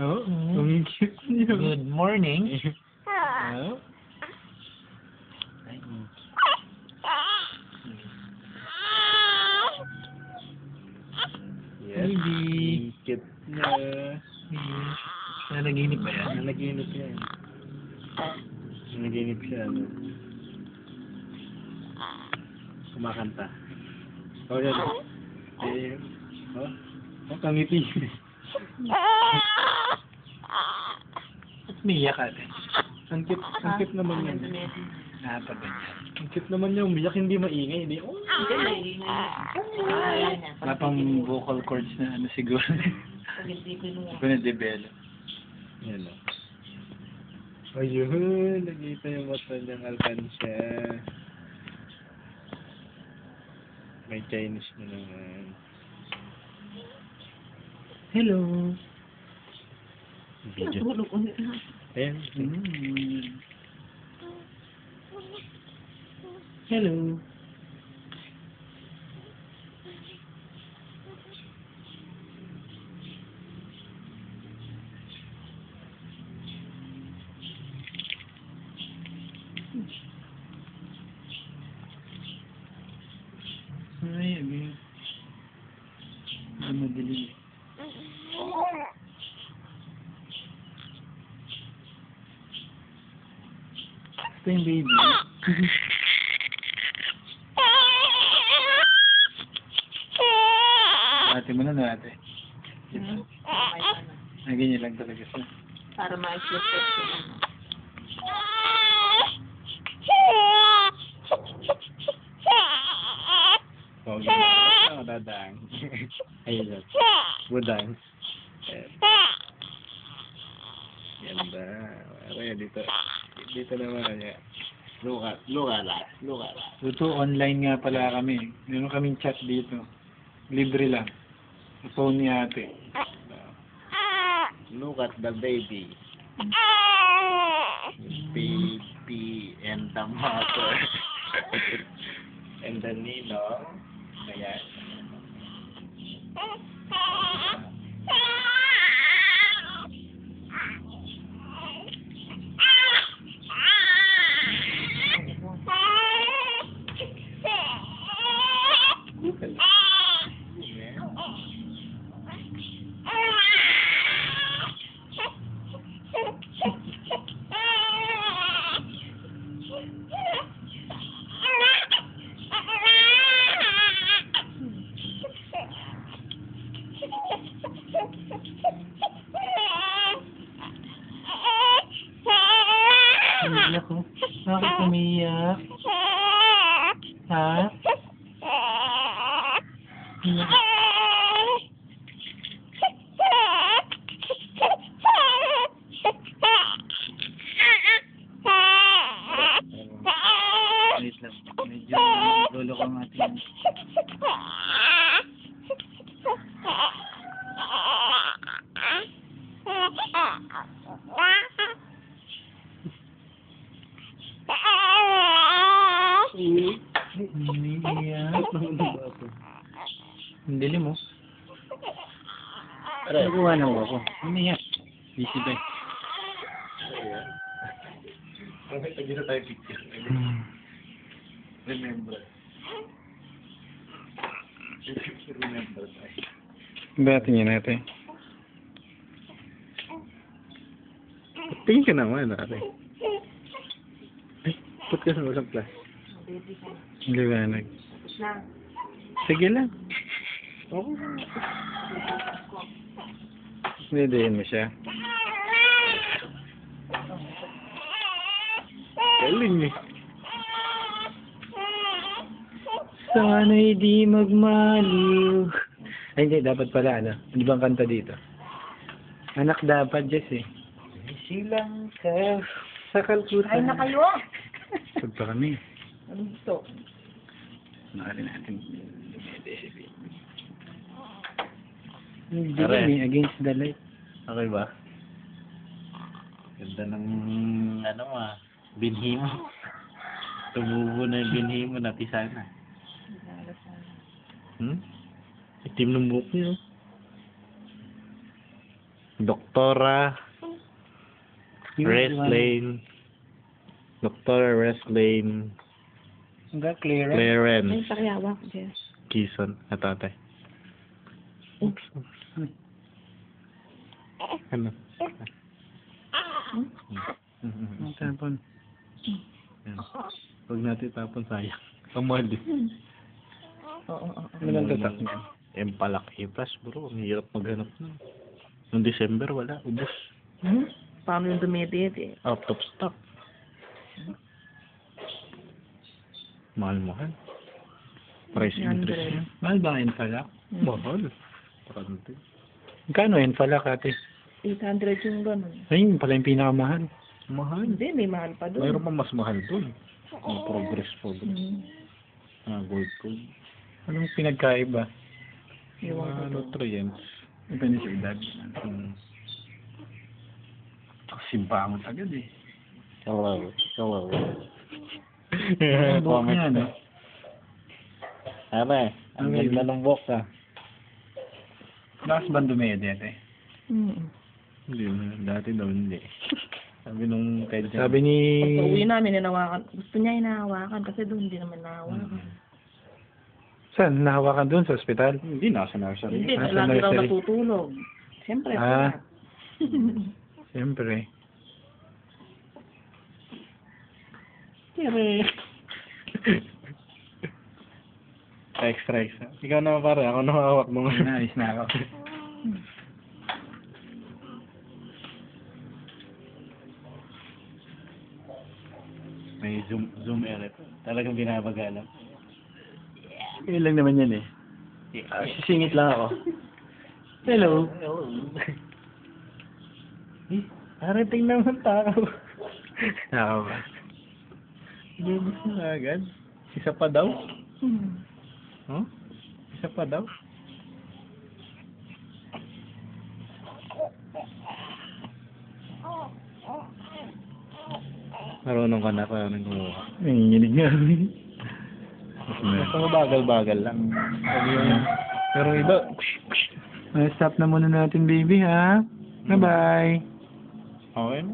Oo, ang cute niyo. Good morning. Oo. Yes, Baby. cute niya. Nanaginip ba yan? Nanaginip yan. Nanaginip siya, ano? Kumakanta. Oh, yan. Eh, oh, kangiti. Ba't umiyak ka din? Ang cute naman yan. Nakapagganyan. Ang cute naman niya, umiyak hindi maingay. Hindi, oh. Wala pang vocal cords na ano siguro. Pinadevelop. Yan o. Ayun, nakita yung mata niyang alkansya. May Chinese na naman. Hello. Video. Ayan. Hello. Ay, abi. Hindi madilim. Ito yung baby. Ate mo na ate. Ay, ganyan lang talaga siya. Para ma-express ko. Oh, ganda. Oh, dadang. Ayun. Budang. Ganda. Aray, dito naman niya. Luka la. Ito, online nga pala kami. Meron kaming chat dito. Libre lang. Sa phone ni ate. Look at the baby. Baby and the mother. And the ninong. Ayan. Umiyak ko. Bakit umiyak? Ha? Umiyak. Wait lang. Medyo lolo ko ang ating... Umiyak. Ang dilim mo. Nagawa na ako. Umiyak. Busy ba? Okay, tagin na tayo picture. Remember. Remember tayo. Batin niya natin. Tingin ka naman, ate. Ay, put ka sa walang class. Liwanag. Na. Sige lang. Okay. Nidayin mo siya. Galing eh. Sana'y di magmaliw. Ay, hindi. Dapat pala, ano? Ano bang kanta dito? Anak dapat, Jess, eh. Silang ka sa Calcutta. Kain na kayo. Sag pa kami. Anong gusto? Nakarin natin. Aray. Hindi, against the light. Okay ba? Ganda ng, ano binhi mo. Tumubo na yung binhi mo, napisa na. Itim ng buhok niyo. Doktora Reslane. Doktora Reslane Hanggang clearance. Clarence Ay, pakiyawa ko, Jess. Kison at tatay. Oops. Ano? Ang tapon. Yan. Huwag natin tapon, sayang. Ang mahal din. Oo. Ano lang tatak niya? Empalak A+, bro. Ang hirap maghanap nun. Noong December, wala. Ubus. Paano yung dumidit eh? Out of stock. Mahal-mahal. Price increase yan. Mahal ba ang Enfalak? Mahal. Parante. Magkano Enfalak ate? 800 yung gano'n. Ayun pala yung pinakamahal. Mahal. Hindi, may mahal pa doon. Mayroon pa mas mahal dun. Ang progress. Gold. Anong pinagkaiba? Iwan ko to. Nutrients. Depende sa edad. Simbangon agad eh. Hello. Ang buhok niya, no? Ame, ang Okay. ganda ng buhok ah. Lakas ba dumede ate? Hindi na, dati daw hindi. Sabi nung kaya Sabi ni... Pag uwi namin, hinawakan. Gusto niya hinahawakan kasi doon hindi naman nahawakan. Saan? Nahawakan doon sa ospital? Hindi, nasa nursery. Hindi, Ah, sa lagi raw nursery. natutulog. Siyempre, Ah. Siyempre. Extra. Ikaw naman pare, ako nakahawak mo nga. Nice na ako. May zoom error. Talagang binabagalan. Yun lang naman yan eh. Sisingit lang ako. Hello. Pare, tingnan mo tao. Ako ba? Bubus na agad. Isa pa daw? Huh? Isa pa daw? Marunong ka na parang kumuha. Nanginginig nga. Basta mabagal-bagal lang. Pero iba, stop na muna natin baby ha. Bye-bye. Okay na.